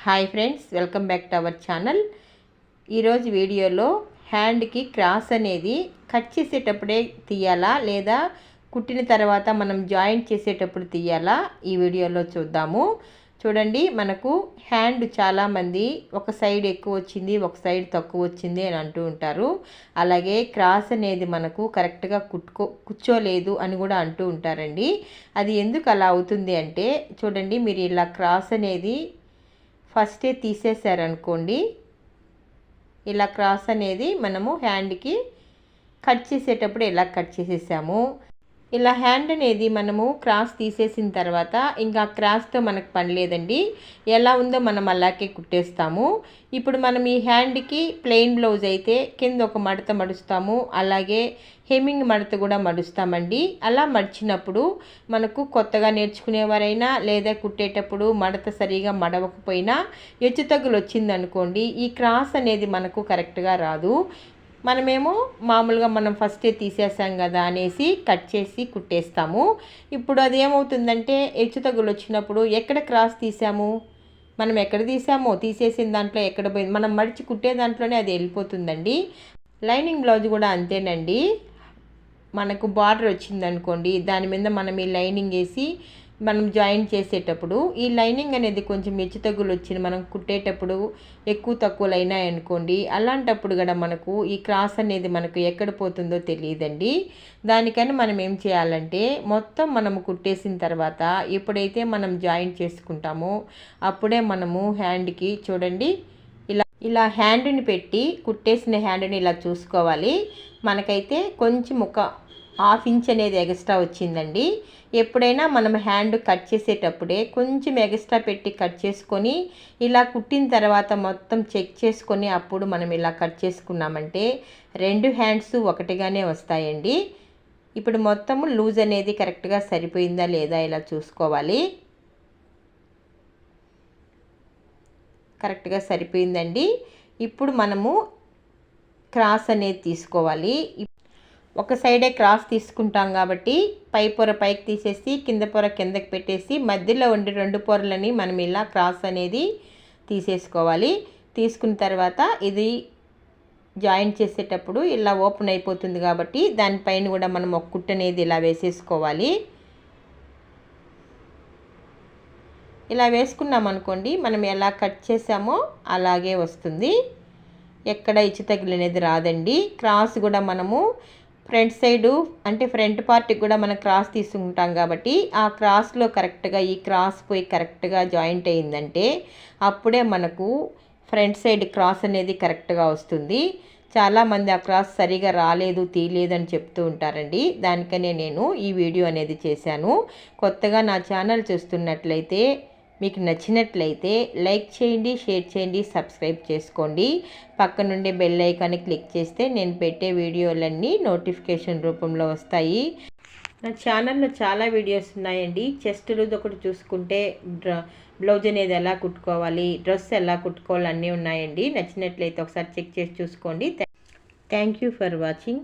Hi friends, welcome back to our channel. ఈరోజు వీడియోలో హ్యాండ్కి క్రాస్ అనేది కట్ చేసేటప్పుడే తీయాలా లేదా కుట్టిన తర్వాత మనం జాయింట్ చేసేటప్పుడు తీయాలా, ఈ వీడియోలో చూద్దాము. చూడండి, మనకు హ్యాండ్ చాలామంది ఒక సైడ్ ఎక్కువ వచ్చింది, ఒక సైడ్ తక్కువ వచ్చింది అని అంటూ ఉంటారు. అలాగే క్రాస్ అనేది మనకు కరెక్ట్గా కూర్చోలేదు అని కూడా అంటూ ఉంటారండి. అది ఎందుకు అలా అవుతుంది అంటే, చూడండి, మీరు ఇలా క్రాస్ అనేది ఫస్టే తీసేసారనుకోండి, ఇలా క్రాస్ అనేది మనము హ్యాండ్కి కట్ చేసేటప్పుడు ఇలా కట్ చేసేసాము. ఇలా హ్యాండ్ అనేది మనము క్రాస్ తీసేసిన తర్వాత ఇంకా క్రాస్తో మనకు పని లేదండి, ఎలా ఉందో మనం అలాగే కుట్టేస్తాము. ఇప్పుడు మనం ఈ హ్యాండ్కి ప్లెయిన్ బ్లౌజ్ అయితే కింద ఒక మడత మడుస్తాము, అలాగే హెమ్మింగ్ మడత కూడా మడుస్తామండి. అలా మడిచినప్పుడు మనకు కొత్తగా నేర్చుకునేవారైనా లేదా కుట్టేటప్పుడు మడత సరిగా మడవకపోయినా హెచ్చుతగ్గులు వచ్చిందనుకోండి, ఈ క్రాస్ అనేది మనకు కరెక్ట్గా రాదు. మనమేమో మామూలుగా మనం ఫస్టే తీసేసాం కదా అనేసి కట్ చేసి కుట్టేస్తాము. ఇప్పుడు అది ఏమవుతుందంటే హెచ్చుతగ్గులు వచ్చినప్పుడు ఎక్కడ క్రాస్ తీసాము, మనం ఎక్కడ తీసామో తీసేసిన దాంట్లో ఎక్కడ పోయింది, మనం మడిచి కుట్టే దాంట్లోనే అది వెళ్ళిపోతుందండి. లైనింగ్ బ్లౌజ్ కూడా అంతేనండి. మనకు బార్డర్ వచ్చిందనుకోండి, దాని మీద మనం ఈ లైనింగ్ వేసి మనం జాయింట్ చేసేటప్పుడు ఈ లైనింగ్ అనేది కొంచెం హెచ్చుతగ్గులు వచ్చింది, మనం కుట్టేటప్పుడు ఎక్కువ తక్కువలు అయినాయి అనుకోండి, అలాంటప్పుడు కూడా మనకు ఈ క్రాస్ అనేది మనకు ఎక్కడ పోతుందో తెలియదండి. దానికని మనం ఏం చేయాలంటే, మొత్తం మనము కుట్టేసిన తర్వాత ఎప్పుడైతే మనం జాయింట్ చేసుకుంటామో అప్పుడే మనము హ్యాండ్కి చూడండి ఇలా హ్యాండ్ని పెట్టి కుట్టేసిన హ్యాండ్ని ఇలా చూసుకోవాలి. మనకైతే కొంచెం ఒక ½ ఇంచ్ అనేది ఎక్స్ట్రా వచ్చిందండి. ఎప్పుడైనా మనం హ్యాండ్ కట్ చేసేటప్పుడే కొంచెం ఎక్స్ట్రా పెట్టి కట్ చేసుకొని ఇలా కుట్టిన తర్వాత మొత్తం చెక్ చేసుకొని అప్పుడు మనం ఇలా కట్ చేసుకున్నామంటే 2 హ్యాండ్స్ ఒకటిగానే వస్తాయండి. ఇప్పుడు మొత్తము లూజ్ అనేది కరెక్ట్గా సరిపోయిందా లేదా ఇలా చూసుకోవాలి. కరెక్ట్గా సరిపోయిందండి. ఇప్పుడు మనము క్రాస్ అనేది తీసుకోవాలి. ఒక సైడే క్రాస్ తీసుకుంటాం కాబట్టి పై పొర పైకి తీసేసి కింద పొర కిందకి పెట్టేసి మధ్యలో ఉండే 2 పొరలని మనం ఇలా క్రాస్ అనేది తీసేసుకోవాలి. తీసుకున్న తర్వాత ఇది జాయింట్ చేసేటప్పుడు ఇలా ఓపెన్ అయిపోతుంది కాబట్టి దానిపైన కూడా మనం ఒక కుట్టు అనేది ఇలా వేసేసుకోవాలి. ఇలా వేసుకున్నాం అనుకోండి, మనం ఎలా కట్ చేసామో అలాగే వస్తుంది, ఎక్కడ హెచ్చుతగ్గులు అనేది రాదండి. క్రాస్ కూడా మనము ఫ్రంట్ సైడు అంటే ఫ్రంట్ పార్ట్కి కూడా మనం క్రాస్ తీసుకుంటాం కాబట్టి ఆ క్రాస్లో కరెక్ట్గా ఈ క్రాస్ పోయి కరెక్ట్గా జాయింట్ అయిందంటే అప్పుడే మనకు ఫ్రంట్ సైడ్ క్రాస్ అనేది కరెక్ట్గా వస్తుంది. చాలామంది ఆ క్రాస్ సరిగా రాలేదు, తీయలేదని చెప్తూ ఉంటారండి. దానికనే నేను ఈ వీడియో అనేది చేశాను. కొత్తగా నా ఛానల్ చూస్తున్నట్లయితే మీకు నచ్చినట్లయితే లైక్ చేయండి, షేర్ చేయండి, సబ్స్క్రైబ్ చేసుకోండి. పక్క నుండి బెల్ ఐకాన్ని క్లిక్ చేస్తే నేను పెట్టే వీడియోలన్నీ నోటిఫికేషన్ రూపంలో వస్తాయి. నా ఛానల్లో చాలా వీడియోస్ ఉన్నాయండి. చెస్ట్ లూజ్ ఒకటి చూసుకుంటే బ్లౌజ్ అనేది ఎలా కుట్టుకోవాలి, డ్రెస్ ఎలా కుట్టుకోవాలి అన్నీ ఉన్నాయండి. నచ్చినట్లయితే ఒకసారి చెక్ చేసి చూసుకోండి. Thank you for watching.